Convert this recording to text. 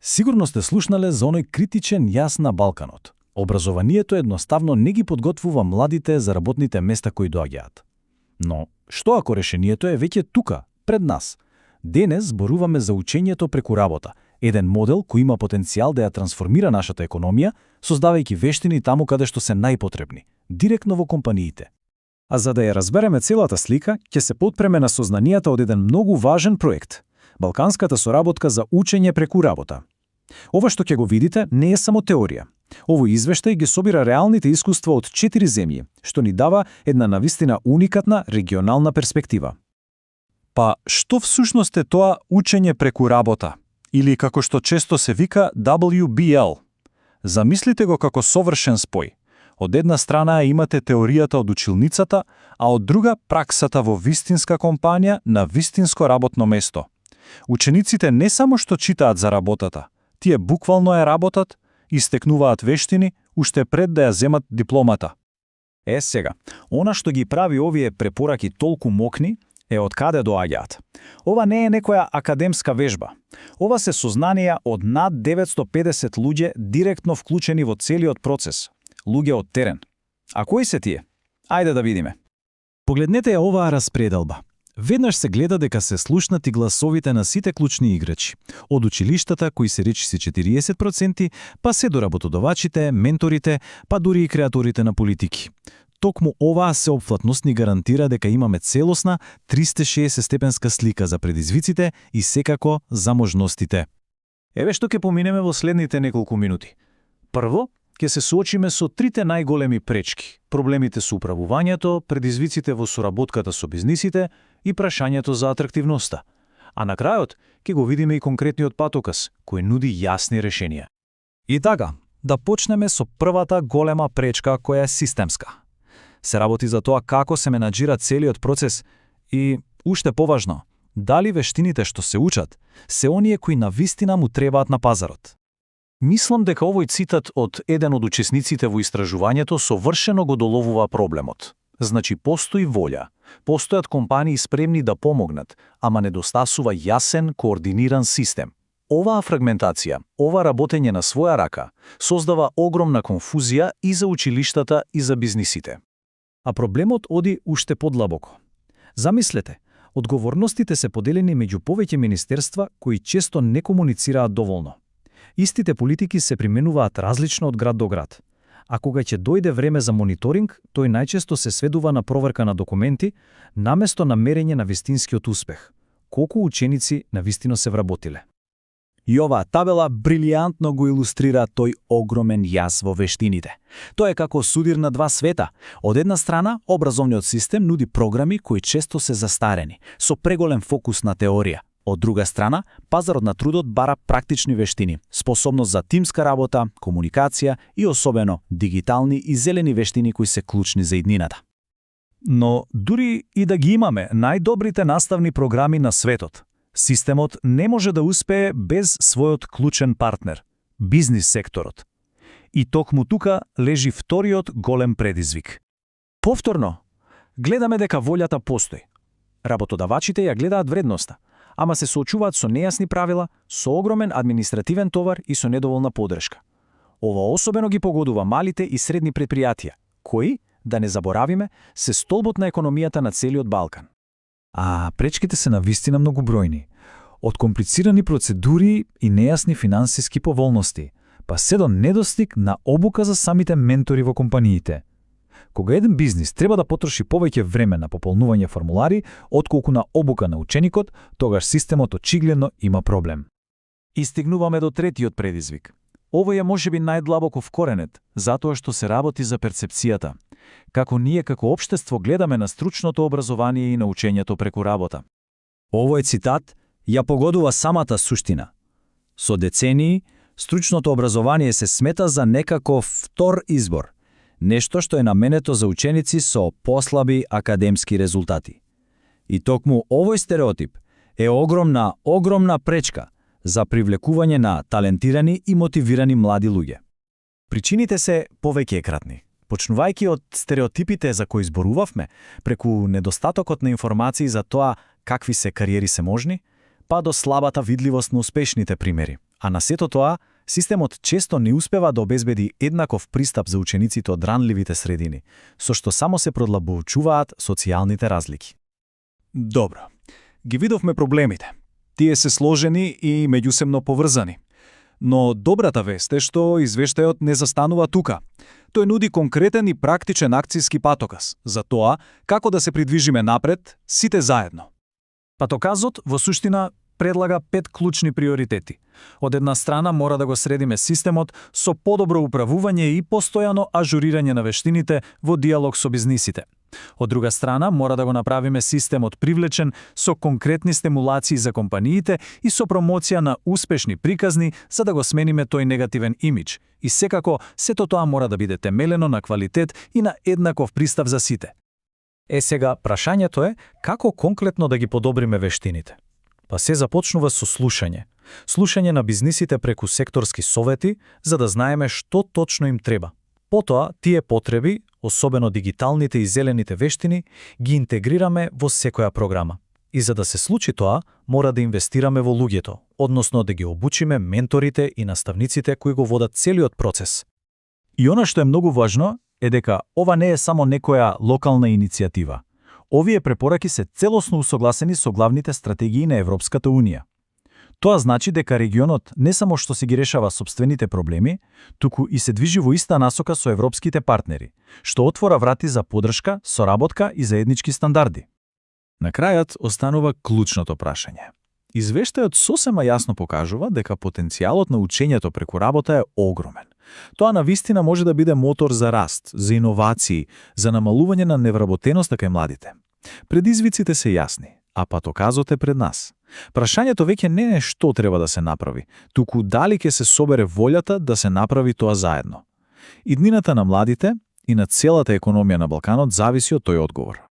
Сигурно сте слушнале за оној критичен јас на Балканот. Образованието едноставно не ги подготвува младите за работните места кои доаѓаат. Но, што ако решението е веќе тука, пред нас? Денес зборуваме за учењето преку работа, еден модел кој има потенцијал да ја трансформира нашата економија, создавајќи вештини таму каде што се најпотребни, директно во компаниите. А за да ја разбереме целата слика, ќе се потпреме на сознанијата од еден многу важен проект – Балканската соработка за учење преку работа. Ова што ќе го видите не е само теорија. Овој извештај ги собира реалните искуства од 4 земји, што ни дава една навистина уникатна регионална перспектива. Па, што всушност е тоа учење преку работа? Или како што често се вика WBL. Замислите го како совршен спој. Од една страна имате теоријата од училницата, а од друга праксата во вистинска компанија на вистинско работно место. Учениците не само што читаат за работата, тие буквално ја работат и стекнуваат вештини уште пред да ја земат дипломата. Сега, она што ги прави овие препораки толку мокни е од каде доаѓаат. Ова не е некоја академска вежба. Ова се сознанија од над 950 луѓе директно вклучени во целиот процес. Луѓе од терен. А кои се тие? Ајде да видиме. Погледнете ја оваа распределба. Веднаш се гледа дека се слушнати гласовите на сите клучни играчи, од училиштата кои се речиси 40%, па се до работодавачите, менторите, па дури и креаторите на политики. Токму оваа сеопфатност ни гарантира дека имаме целосна 360 степенска слика за предизвиците и секако за можностите. Еве што ќе поминеме во следните неколку минути. Прво, ќе се соочиме со трите најголеми пречки: проблемите со управувањето, предизвиците во соработката со бизнисите и прашањето за атрактивноста. А на крајот ќе го видиме и конкретниот патоказ, кој нуди јасни решенија. И така, да почнеме со првата голема пречка која е системска. Се работи за тоа како се менаџира целиот процес и, уште поважно, дали вештините што се учат се оние кои навистина му требаат на пазарот. Мислам дека овој цитат од еден од учесниците во истражувањето совршено го доловува проблемот. Значи, постои волја, постојат компании спремни да помогнат, ама недостасува јасен, координиран систем. Оваа фрагментација, ова работење на своја рака, создава огромна конфузија и за училиштата и за бизнисите. А проблемот оди уште подлабоко. Замислете, одговорностите се поделени меѓу повеќе министерства кои често не комуницираат доволно. Истите политики се применуваат различно од град до град. А кога ќе дојде време за мониторинг, тој најчесто се сведува на проверка на документи, наместо на мерење на вистинскиот успех. Колку ученици навистино се вработиле. И оваа табела брилијантно го илустрира тој огромен јас во вештините. Тоа е како судир на два света. Од една страна, образовниот систем нуди програми кои често се застарени, со преголем фокус на теорија. Од друга страна, пазарот на трудот бара практични вештини, способност за тимска работа, комуникација и особено дигитални и зелени вештини кои се клучни за иднината. Но дури и да ги имаме најдобрите наставни програми на светот, системот не може да успее без својот клучен партнер – бизнис секторот. И токму тука лежи вториот голем предизвик. Повторно, гледаме дека волјата постои. Работодавачите ја гледаат вредноста, ама се соочуваат со нејасни правила, со огромен административен товар и со недоволна подршка. Ова особено ги погодува малите и средни предпријатија, кои, да не заборавиме, се столбот на економијата на целиот Балкан. А пречките се навистина многобројни. Од комплицирани процедури и нејасни финансиски поволности, па се до недостиг на обука за самите ментори во компаниите. Кога еден бизнис треба да потроши повеќе време на пополнување формулари, отколку на обука на ученикот, тогаш системот очигледно има проблем. И стигнуваме до третиот предизвик. Овој е можеби најдлабоко вкоренет, затоа што се работи за перцепцијата. Како ние како општество гледаме на стручното образование и на учењето преку работа. Овој цитат ја погодува самата суштина. Со децении, стручното образование се смета за некаков втор избор, нешто што е наменето за ученици со послаби академски резултати. И токму овој стереотип е огромна пречка за привлекување на талентирани и мотивирани млади луѓе. Причините се повеќекратни. Почнувајќи од стереотипите за кои зборувавме, преку недостатокот на информации за тоа какви се кариери се можни, па до слабата видливост на успешните примери, А на сето тоа, системот често не успева да обезбеди еднаков пристап за учениците од ранливите средини, со што само се продлабочуваат социјалните разлики. Добро. Ги видовме проблемите. Тие се сложени и меѓусебно поврзани. Но добрата вест е што извештајот не застанува тука. Тој нуди конкретен и практичен акцијски патоказ за тоа како да се придвижиме напред сите заедно. Патоказот во суштина предлага 5 клучни приоритети. Од една страна мора да го средиме системот со подобро управување и постојано ажурирање на вештините во диалог со бизнисите. Од друга страна, мора да го направиме системот привлечен со конкретни стимулации за компаниите и со промоција на успешни приказни за да го смениме тој негативен имидж. И секако, сето тоа мора да биде темелено на квалитет и на еднаков пристап за сите. Сега, прашањето е како конкретно да ги подобриме вештините. Па се започнува со слушање. Слушање на бизнисите преку секторски совети, за да знаеме што точно им треба. Потоа, тие потреби, особено дигиталните и зелените вештини, ги интегрираме во секоја програма. И за да се случи тоа, мора да инвестираме во луѓето, односно да ги обучиме менторите и наставниците кои го водат целиот процес. И она што е многу важно е дека ова не е само некоја локална иницијатива. Овие препораки се целосно усогласени со главните стратегии на Европската Унија. Тоа значи дека регионот не само што се ги решава сопствените проблеми, туку и се движи во иста насока со европските партнери, што отвора врати за поддршка, соработка и заеднички стандарди. На крајот останува клучното прашање. Извештајот сосема јасно покажува дека потенцијалот на учењето преку работа е огромен. Тоа навистина може да биде мотор за раст, за иновации, за намалување на невработеноста кај младите. Предизвиците се јасни, а патоказот е пред нас. Прашањето веќе не е што треба да се направи, туку дали ќе се собере волјата да се направи тоа заедно. Иднината на младите и на целата економија на Балканот зависи од тој одговор.